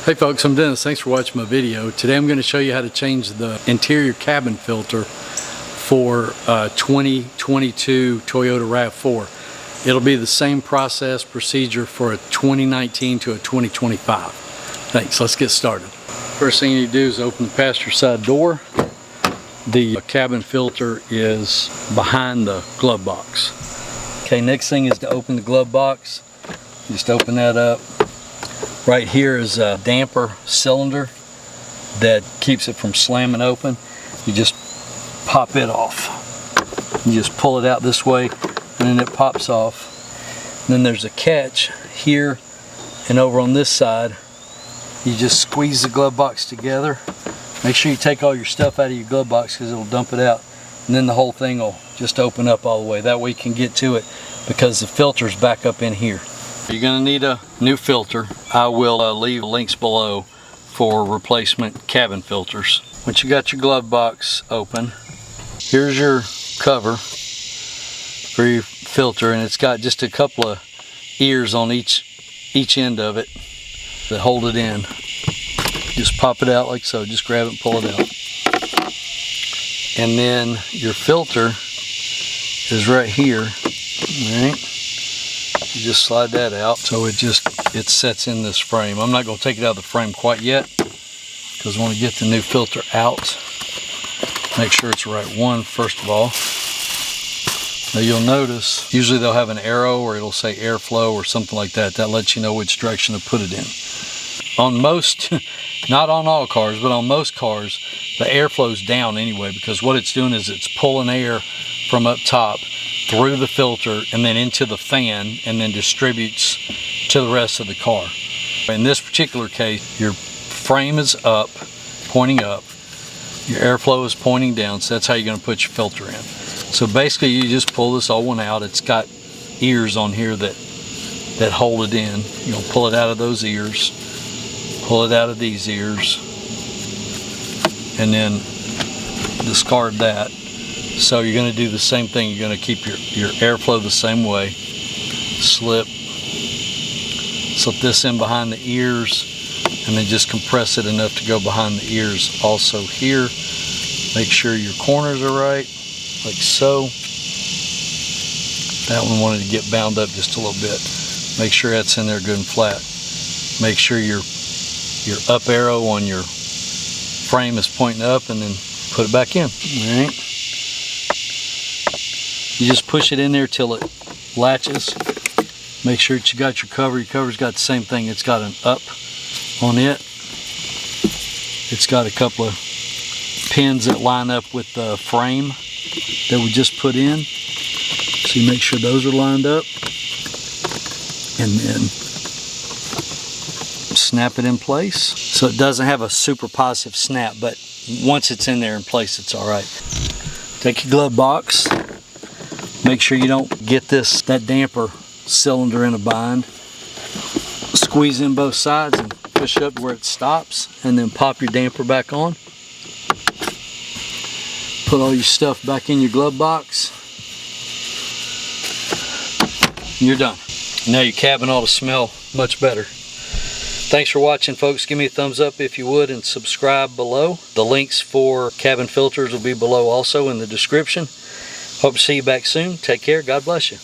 Hey folks, I'm Dennis. Thanks for watching my video. Today I'm going to show you how to change the interior cabin filter for a 2022 Toyota Rav4. It'll be the same procedure for a 2019 to a 2025. Thanks, let's get started. First thing you need to do is open the passenger side door. The cabin filter is behind the glove box. Okay, next thing is to open the glove box. Just open that up. Right here is a damper cylinder that keeps it from slamming open. You just pop it off. You just pull it out this way and then it pops off. And then there's a catch here and over on this side. You just squeeze the glove box together. Make sure you take all your stuff out of your glove box because it'll dump it out. And then the whole thing will just open up all the way. That way you can get to it because the filter's back up in here. You're going to need a new filter. I will leave links below for replacement cabin filters. Once you got your glove box open, here's your cover for your filter, and it's got just a couple of ears on each end of it that hold it in. Just pop it out like so. Just grab it and pull it out. And then your filter is right here. All right. You just slide that out so it sets in this frame. I'm not going to take it out of the frame quite yet because I want to get the new filter out. Make sure it's the right one first of all. Now you'll notice usually they'll have an arrow or it'll say airflow or something like that. That lets you know which direction to put it in. On most, not on all cars, but on most cars, the airflow's down anyway because what it's doing is it's pulling air from up top through the filter and then into the fan and then distributes to the rest of the car. In this particular case, your frame is up, pointing up, your airflow is pointing down, so that's how you're going to put your filter in. So basically you just pull this old one out. It's got ears on here that hold it in. You'll pull it out of those ears, pull it out of these ears, and then discard that. So you're going to do the same thing. You're going to keep your airflow the same way. Slip this in behind the ears and then just compress it enough to go behind the ears also here. Make sure your corners are right, like so. That one wanted to get bound up just a little bit. Make sure that's in there good and flat. Make sure your up arrow on your frame is pointing up and then put it back in. All right. You just push it in there till it latches. Make sure that you got your cover. Your cover's got the same thing. It's got an up on it. It's got a couple of pins that line up with the frame that we just put in. So you make sure those are lined up. And then snap it in place. So it doesn't have a super positive snap, but once it's in there in place, it's all right. Take your glove box. Make sure you don't get that damper cylinder in a bind. Squeeze in both sides and push up where it stops and then pop your damper back on. Put all your stuff back in your glove box. And you're done. Now your cabin ought to smell much better. Thanks for watching, folks. Give me a thumbs up if you would and subscribe below. The links for cabin filters will be below also in the description. Hope to see you back soon. Take care. God bless you.